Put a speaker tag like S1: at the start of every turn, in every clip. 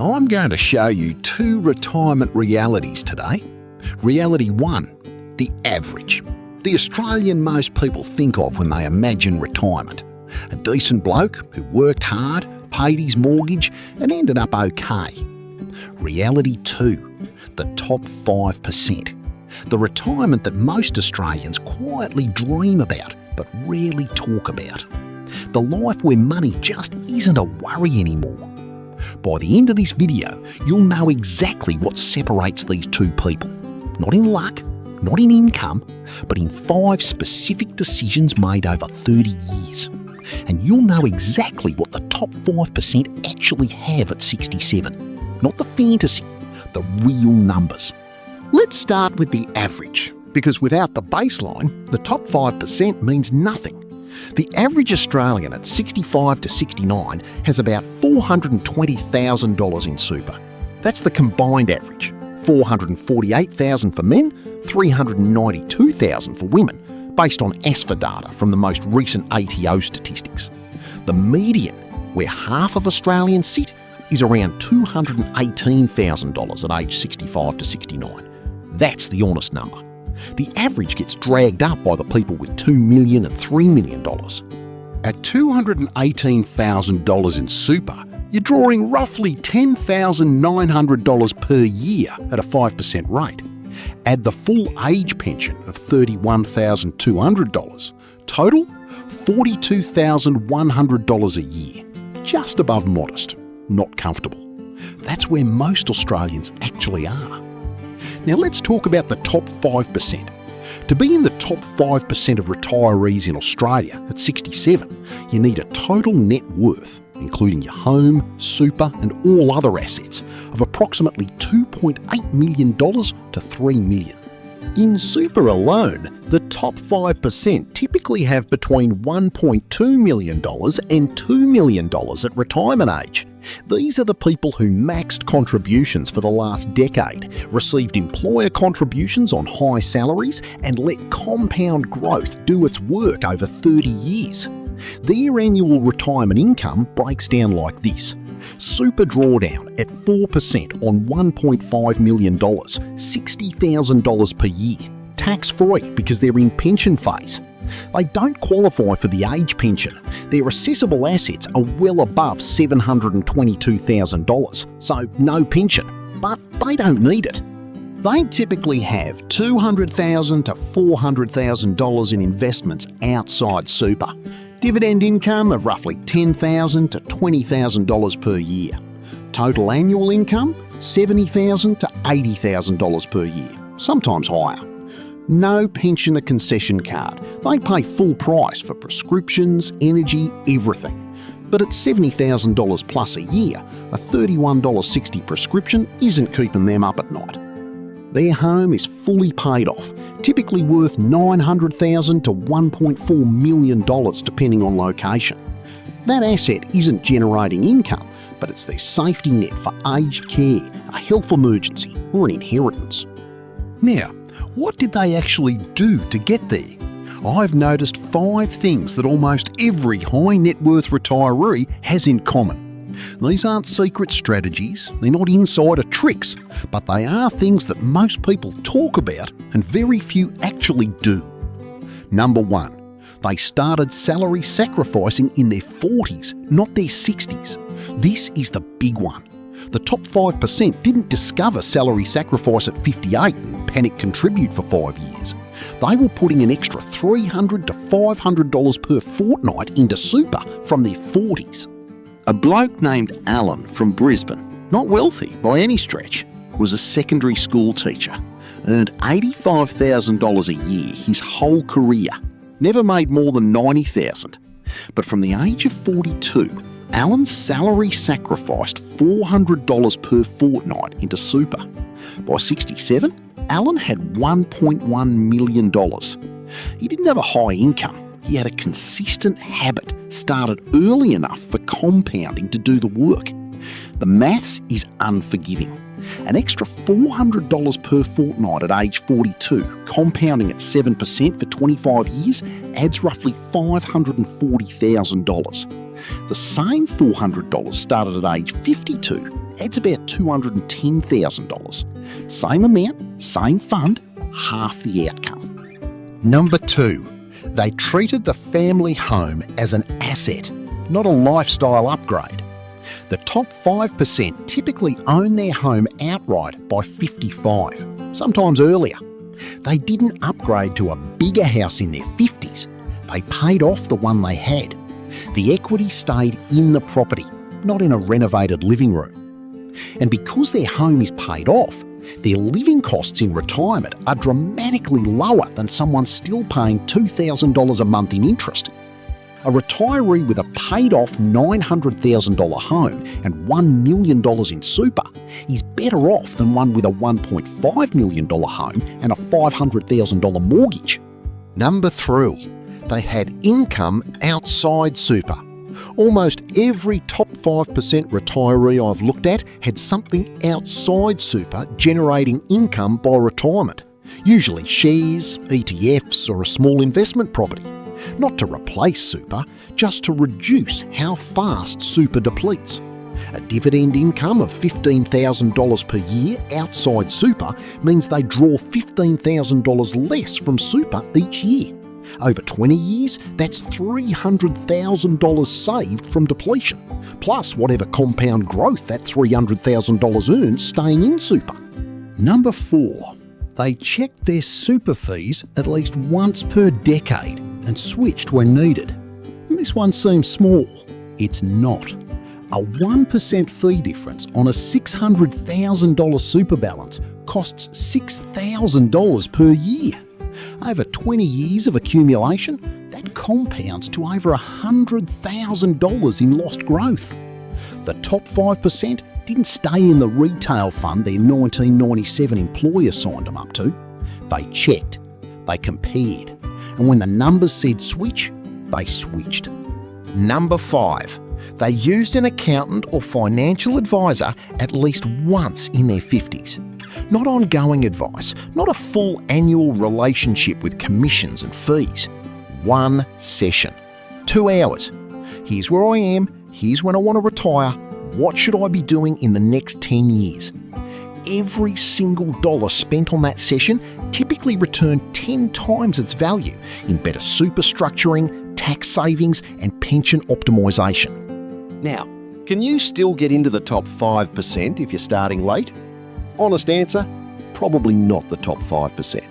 S1: I'm going to show you two retirement realities today. Reality 1, the average. The Australian most people think of when they imagine retirement. A decent bloke who worked hard, paid his mortgage and ended up okay. Reality 2, the top 5%. The retirement that most Australians quietly dream about but rarely talk about. The life where money just isn't a worry anymore. By the end of this video, you'll know exactly what separates these two people. Not in luck, not in income, but in 5 specific decisions made over 30 years. And you'll know exactly what the top 5% actually have at 67. Not the fantasy, the real numbers.
S2: Let's start with the average, because without the baseline, the top 5% means nothing. The average Australian at 65 to 69 has about $420,000 in super. That's the combined average, $448,000 for men, $392,000 for women, based on ASFA data from the most recent ATO statistics. The median, where half of Australians sit, is around $218,000 at age 65 to 69. That's the honest number. The average gets dragged up by the people with $2 million and $3 million.
S1: At $218,000 in super, you're drawing roughly $10,900 per year at a 5% rate. Add the full age pension of $31,200. Total, $42,100 a year. Just above modest, not comfortable. That's where most Australians actually are. Now let's talk about the top 5%. To be in the top 5% of retirees in Australia at 67, you need a total net worth, including your home, super and all other assets, of approximately $2.8 million to $3 million.
S2: In super alone, the top 5% typically have between $1.2 million and $2 million at retirement age. These are the people who maxed contributions for the last decade, received employer contributions on high salaries, and let compound growth do its work over 30 years. Their annual retirement income breaks down like this. Super drawdown at 4% on $1.5 million, $60,000 per year. Tax-free because they're in pension phase. They don't qualify for the age pension. Their assessable assets are well above $722,000, so no pension, but they don't need it. They typically have $200,000 to $400,000 in investments outside super. Dividend income of roughly $10,000 to $20,000 per year. Total annual income, $70,000 to $80,000 per year, sometimes higher. No pensioner concession card. They pay full price for prescriptions, energy, everything. But at $70,000 plus a year, a $31.60 prescription isn't keeping them up at night. Their home is fully paid off, typically worth $900,000 to $1.4 million depending on location. That asset isn't generating income, but it's their safety net for aged care, a health emergency or an inheritance.
S1: Now, what did they actually do to get there? I've noticed 5 things that almost every high net worth retiree has in common. These aren't secret strategies, they're not insider tricks, but they are things that most people talk about and very few actually do. Number 1, they started salary sacrificing in their 40s, not their 60s. This is the big one. The top 5% didn't discover salary sacrifice at 58 and panic contribute for 5 years. They were putting an extra $300 to $500 per fortnight into super from their 40s. A bloke named Alan from Brisbane, not wealthy by any stretch, was a secondary school teacher, earned $85,000 a year his whole career, never made more than $90,000. But from the age of 42, Alan's salary sacrificed $400 per fortnight into super. By 67, Alan had $1.1 million. He didn't have a high income. He had a consistent habit started early enough for compounding to do the work. The maths is unforgiving. An extra $400 per fortnight at age 42, compounding at 7% for 25 years, adds roughly $540,000.
S2: The same $400 started at age 52 adds about $210,000. Same amount, same fund, half the outcome.
S1: Number 2, they treated the family home as an asset, not a lifestyle upgrade. The top 5% typically own their home outright by 55, sometimes earlier. They didn't upgrade to a bigger house in their 50s. They paid off the one they had. The equity stayed in the property, not in a renovated living room. And because their home is paid off, their living costs in retirement are dramatically lower than someone still paying $2,000 a month in interest. A retiree with a paid-off $900,000 home and $1 million in super is better off than one with a $1.5 million home and a $500,000 mortgage. Number 3, they had income outside super. Almost every top 5% retiree I've looked at had something outside super generating income by retirement, usually shares, ETFs or a small investment property. Not to replace super, just to reduce how fast super depletes. A dividend income of $15,000 per year outside super means they draw $15,000 less from super each year. Over 20 years, that's $300,000 saved from depletion, plus whatever compound growth that $300,000 earns staying in super. Number 4, they checked their super fees at least once per decade and switched when needed. This one seems small. It's not. A 1% fee difference on a $600,000 super balance costs $6,000 per year. Over 20 years of accumulation, that compounds to over $100,000 in lost growth. The top 5% didn't stay in the retail fund their 1997 employer signed them up to. They checked, they compared, and when the numbers said switch, they switched. Number 5, they used an accountant or financial advisor at least once in their 50s. Not ongoing advice, not a full annual relationship with commissions and fees. One session. 2 hours. Here's where I am, here's when I want to retire, what should I be doing in the next 10 years? Every single dollar spent on that session typically returned 10 times its value in better super structuring, tax savings and pension optimisation. Now, can you still get into the top 5% if you're starting late? Honest answer, probably not the top 5%.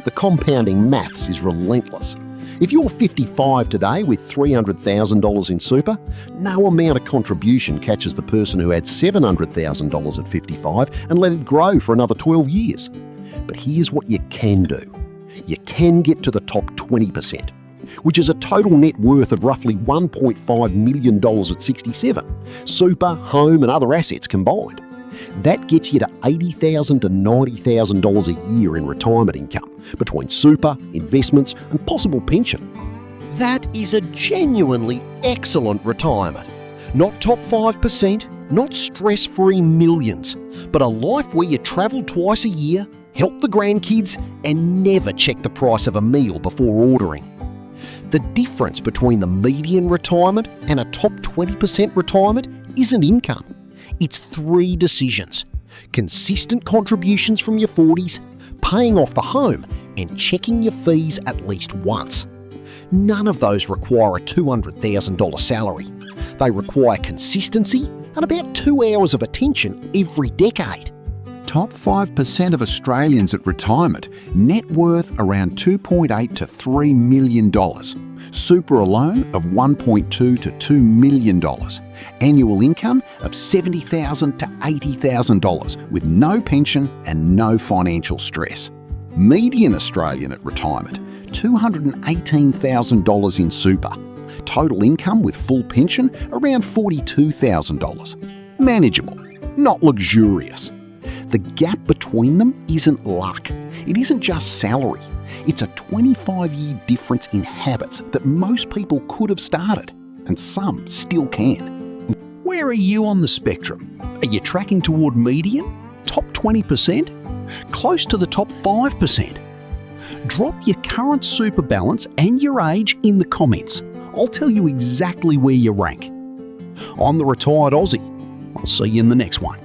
S1: The compounding maths is relentless. If you're 55 today with $300,000 in super, no amount of contribution catches the person who had $700,000 at 55 and let it grow for another 12 years. But here's what you can do. You can get to the top 20%, which is a total net worth of roughly $1.5 million at 67, super, home and other assets combined. That gets you to $80,000 to $90,000 a year in retirement income, between super, investments and possible pension. That is a genuinely excellent retirement. Not top 5%, not stress-free millions, but a life where you travel twice a year, help the grandkids and never check the price of a meal before ordering. The difference between the median retirement and a top 20% retirement isn't income. It's 3 decisions: consistent contributions from your 40s, paying off the home, and checking your fees at least once. None of those require a $200,000 salary. They require consistency and about 2 hours of attention every decade. Top 5% of Australians at retirement net worth around $2.8 to $3 million. Super alone of $1.2 to $2 million. Annual income of $70,000 to $80,000 with no pension and no financial stress. Median Australian at retirement, $218,000 in super. Total income with full pension around $42,000. Manageable, not luxurious. The gap between them isn't luck. It isn't just salary. It's a 25-year difference in habits that most people could have started, and some still can. Where are you on the spectrum? Are you tracking toward median? Top 20%? Close to the top 5%? Drop your current super balance and your age in the comments. I'll tell you exactly where you rank. on the Retired Aussie. I'll see you in the next one.